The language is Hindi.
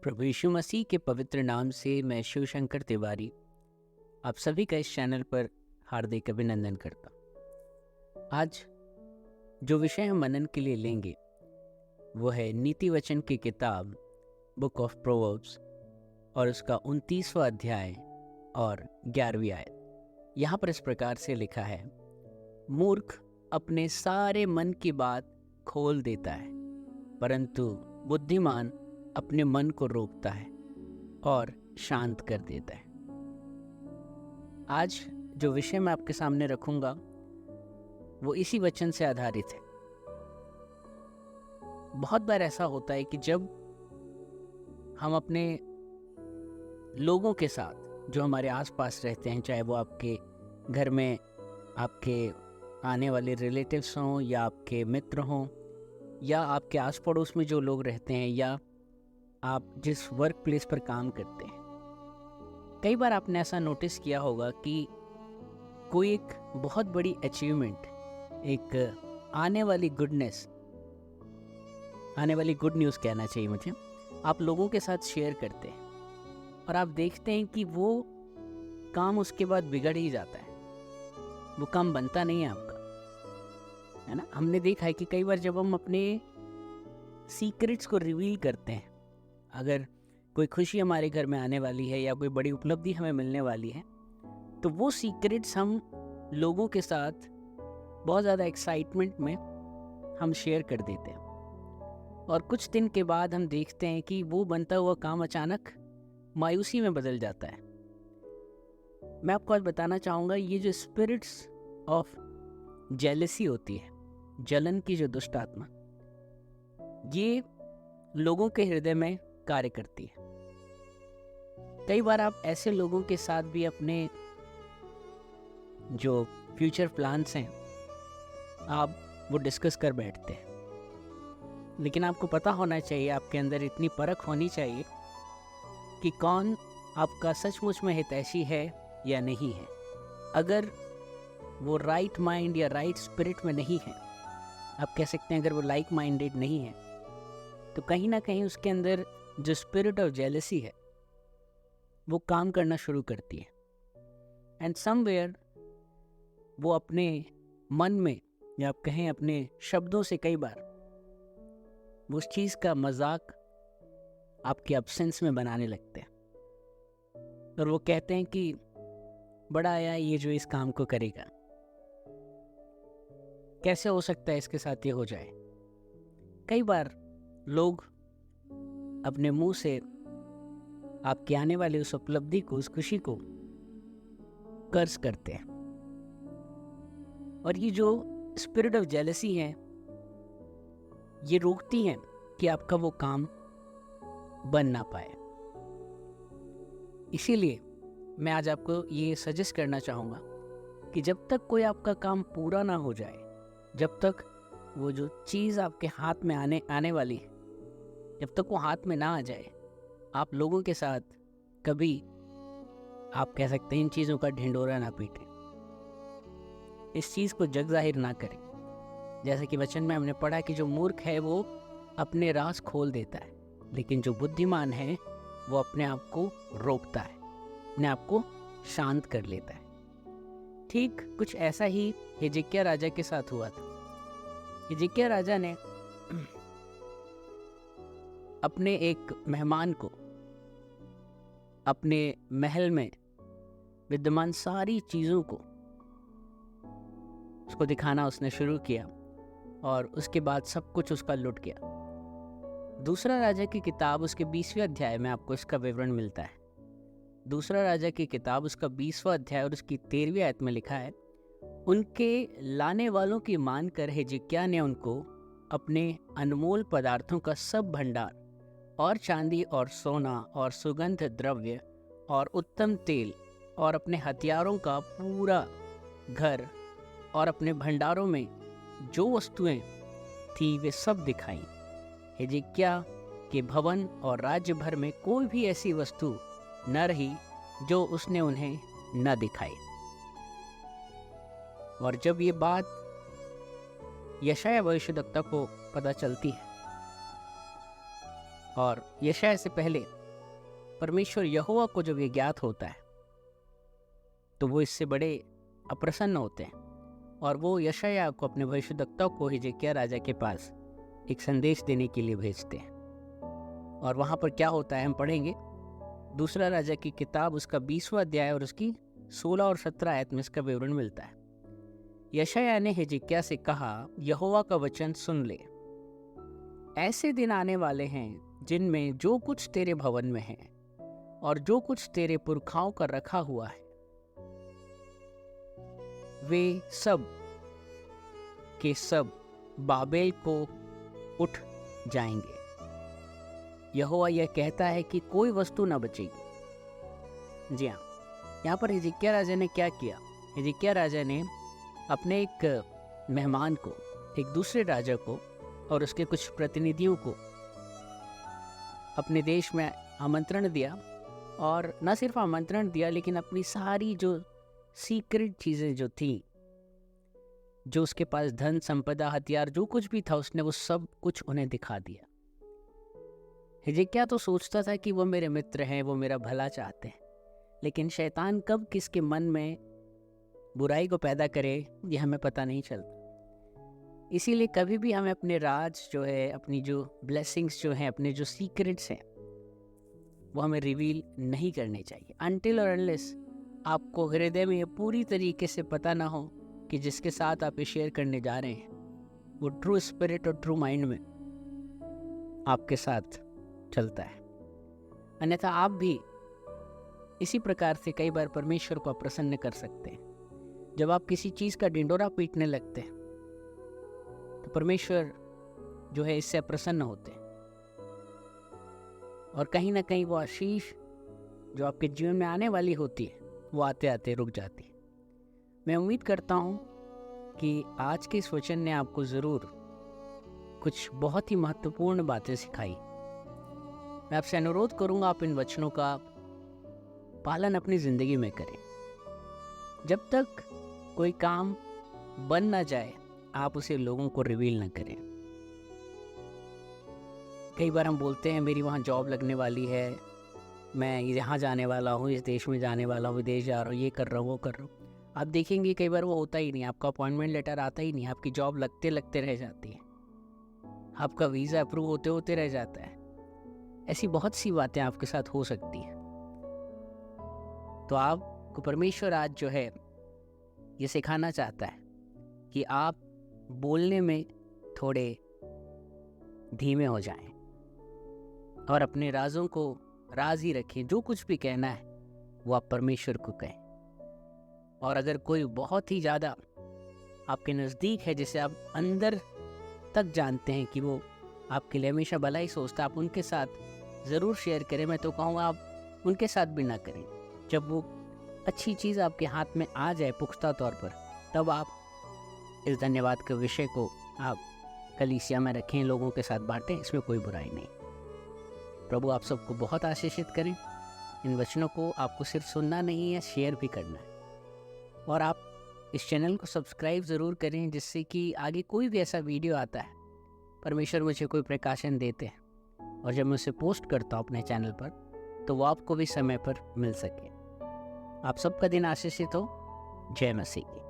प्रभु यीशु मसीह के पवित्र नाम से मैं शिव शंकर तिवारी आप सभी का इस चैनल पर हार्दिक अभिनंदन करता हूँ। आज जो विषय हम मनन के लिए लेंगे वो है नीति वचन की किताब बुक ऑफ प्रोवर्ब्स और उसका 29वां अध्याय और 11वीं आयत। यहाँ पर इस प्रकार से लिखा है, मूर्ख अपने सारे मन की बात खोल देता है, परंतु बुद्धिमान अपने मन को रोकता है और शांत कर देता है। आज जो विषय मैं आपके सामने रखूंगा वो इसी वचन से आधारित है। बहुत बार ऐसा होता है कि जब हम अपने लोगों के साथ जो हमारे आसपास रहते हैं, चाहे वो आपके घर में आपके आने वाले रिलेटिव्स हों या आपके मित्र हों या आपके आस पड़ोस में जो लोग रहते हैं या आप जिस वर्क प्लेस पर काम करते हैं, कई बार आपने ऐसा नोटिस किया होगा कि कोई एक बहुत बड़ी अचीवमेंट, एक आने वाली गुड न्यूज़ कहना चाहिए मुझे, आप लोगों के साथ शेयर करते हैं और आप देखते हैं कि वो काम उसके बाद बिगड़ ही जाता है, वो काम बनता नहीं है आपका, है ना। हमने देखा है कि कई बार जब हम अपने सीक्रेट्स को रिवील करते हैं, अगर कोई खुशी हमारे घर में आने वाली है या कोई बड़ी उपलब्धि हमें मिलने वाली है, तो वो सीक्रेट्स हम लोगों के साथ बहुत ज़्यादा एक्साइटमेंट में हम शेयर कर देते हैं और कुछ दिन के बाद हम देखते हैं कि वो बनता हुआ काम अचानक मायूसी में बदल जाता है। मैं आपको आज बताना चाहूँगा, ये जो स्पिरिट्स ऑफ जेलसी होती है, जलन की जो दुष्ट आत्मा, ये लोगों के हृदय में कार्य करती है। कई बार आप ऐसे लोगों के साथ भी अपने जो फ्यूचर प्लान्स हैं आप वो डिस्कस कर बैठते हैं, लेकिन आपको पता होना चाहिए, आपके अंदर इतनी परख होनी चाहिए कि कौन आपका सचमुच में हितैषी है या नहीं है। अगर वो राइट माइंड या राइट स्पिरिट में नहीं है, आप कह सकते हैं अगर वो लाइक माइंडेड नहीं है, तो कहीं ना कहीं उसके अंदर जो स्पिरिट ऑफ जेलसी है वो काम करना शुरू करती है एंड समवेयर वो अपने मन में या आप कहें अपने शब्दों से कई बार वो उस चीज़ का मजाक आपके एब्सेंस में बनाने लगते हैं और वो कहते हैं कि बड़ा आया ये जो इस काम को करेगा, कैसे हो सकता है इसके साथ ये हो जाए। कई बार लोग अपने मुंह से आपके आने वाली उस उपलब्धि को, उस खुशी को कर्ज करते हैं और ये जो स्पिरिट ऑफ जेलसी है ये रोकती है कि आपका वो काम बन ना पाए। इसीलिए मैं आज आपको ये सजेस्ट करना चाहूँगा कि जब तक कोई आपका काम पूरा ना हो जाए, जब तक वो जो चीज़ आपके हाथ में आने वाली है, जब तक वो हाथ में ना आ जाए, आप लोगों के साथ कभी, आप कह सकते हैं, इन चीज़ों का ढिंढोरा ना पीटें, इस चीज़ को जग जाहिर ना करें। जैसे कि वचन में हमने पढ़ा कि जो मूर्ख है वो अपने राज खोल देता है, लेकिन जो बुद्धिमान है वो अपने आप को रोकता है, अपने आप को शांत कर लेता है। ठीक कुछ ऐसा ही हिजकिय्याह राजा के साथ हुआ था। हिजकिय्याह राजा ने अपने एक मेहमान को अपने महल में विद्यमान सारी चीज़ों को उसको दिखाना उसने शुरू किया और उसके बाद सब कुछ उसका लुट गया। दूसरा राजा की किताब उसके 20वें अध्याय में आपको इसका विवरण मिलता है। दूसरा राजा की किताब उसका 20वां अध्याय और उसकी 13वीं आयत में लिखा है, उनके लाने वालों की मानकर हिजकिय्याह ने उनको अपने अनमोल पदार्थों का सब भंडार और चांदी और सोना और सुगंध द्रव्य और उत्तम तेल और अपने हथियारों का पूरा घर और अपने भंडारों में जो वस्तुएं थी वे सब दिखाई। हिजकिय्याह के भवन और राज्य भर में कोई भी ऐसी वस्तु न रही जो उसने उन्हें न दिखाई। और जब ये बात यशायाह भविष्यद्वक्ता को पता चलती है और यशायाह से पहले परमेश्वर यहोवा को जब ये ज्ञात होता है तो वो इससे बड़े अप्रसन्न होते हैं और वो यशायाह को, अपने भविष्यद्वक्ता को हिजकिय्याह राजा के पास एक संदेश देने के लिए भेजते हैं। और वहाँ पर क्या होता है हम पढ़ेंगे। दूसरा राजा की किताब उसका 20वां अध्याय और उसकी 16 और 17 आयत में इसका विवरण मिलता है। यशायाह ने हिजकिय्याह से कहा, यहोवा का वचन सुन ले। ऐसे दिन आने वाले हैं जिनमें जो कुछ तेरे भवन में है और जो कुछ तेरे पुरखाओं का रखा हुआ है वे सब के सब बाबेल को उठ जाएंगे। यहोवा यह कहता है कि कोई वस्तु न बचेगी। जी हाँ, यहाँ पर हिजकिय्याह राजा ने क्या किया। हिजकिय्याह राजा ने अपने एक मेहमान को, एक दूसरे राजा को और उसके कुछ प्रतिनिधियों को अपने देश में आमंत्रण दिया। और न सिर्फ आमंत्रण दिया लेकिन अपनी सारी जो सीक्रेट चीज़ें जो थी, जो उसके पास धन संपदा हथियार जो कुछ भी था, उसने वो सब कुछ उन्हें दिखा दिया। हिजकिय्याह तो सोचता था कि वो मेरे मित्र हैं, वो मेरा भला चाहते हैं, लेकिन शैतान कब किसके मन में बुराई को पैदा करे ये हमें पता नहीं चलता। इसीलिए कभी भी हमें अपने राज जो है, अपनी जो ब्लेसिंग्स जो हैं, अपने जो सीक्रेट्स हैं, वो हमें रिवील नहीं करने चाहिए अनटिल और अनलेस आपको हृदय में ये पूरी तरीके से पता ना हो कि जिसके साथ आप ये शेयर करने जा रहे हैं वो ट्रू स्पिरिट और ट्रू माइंड में आपके साथ चलता है। अन्यथा आप भी इसी प्रकार से कई बार परमेश्वर को अप्रसन्न कर सकते हैं। जब आप किसी चीज़ का ढिंडोरा पीटने लगते हैं तो परमेश्वर जो है इससे अप्रसन्न होते हैं और कहीं ना कहीं वो आशीष जो आपके जीवन में आने वाली होती है वो आते आते रुक जाती है। मैं उम्मीद करता हूँ कि आज के इस वचन ने आपको ज़रूर कुछ बहुत ही महत्वपूर्ण बातें सिखाई। मैं आपसे अनुरोध करूँगा आप इन वचनों का पालन अपनी ज़िंदगी में करें। जब तक कोई काम बन ना जाए आप उसे लोगों को रिवील ना करें। कई बार हम बोलते हैं मेरी वहाँ जॉब लगने वाली है, मैं यहाँ जाने वाला हूँ, इस देश में जाने वाला हूँ, विदेश जा रहा हूँ, ये कर रहा हूँ, वो कर रहा हूँ। आप देखेंगे कई बार वो होता ही नहीं, आपका अपॉइंटमेंट लेटर आता ही नहीं, आपकी जॉब लगते लगते रह जाती है, आपका वीज़ा अप्रूव होते होते रह जाता है। ऐसी बहुत सी बातें आपके साथ हो सकती हैं। तो आपको परमेश्वर आज जो है ये सिखाना चाहता है कि आप बोलने में थोड़े धीमे हो जाएं और अपने राजों को राज ही रखें। जो कुछ भी कहना है वो आप परमेश्वर को कहें। और अगर कोई बहुत ही ज़्यादा आपके नज़दीक है, जिसे आप अंदर तक जानते हैं कि वो आपके लिए हमेशा भला ही सोचता है, आप उनके साथ ज़रूर शेयर करें। मैं तो कहूँगा आप उनके साथ भी ना करें। जब वो अच्छी चीज़ आपके हाथ में आ जाए पुख्ता तौर पर, तब आप इस धन्यवाद के विषय को आप कलीसिया में रखें, लोगों के साथ बांटें, इसमें कोई बुराई नहीं। प्रभु आप सबको बहुत आशीषित करें। इन वचनों को आपको सिर्फ सुनना नहीं है, शेयर भी करना है। और आप इस चैनल को सब्सक्राइब ज़रूर करें, जिससे कि आगे कोई भी ऐसा वीडियो आता है, परमेश्वर मुझे कोई प्रकाशन देते हैं और जब मैं उसे पोस्ट करता हूँ अपने चैनल पर, तो वो आपको भी समय पर मिल सके। आप सबका दिन आशीषित हो। जय मसीह की।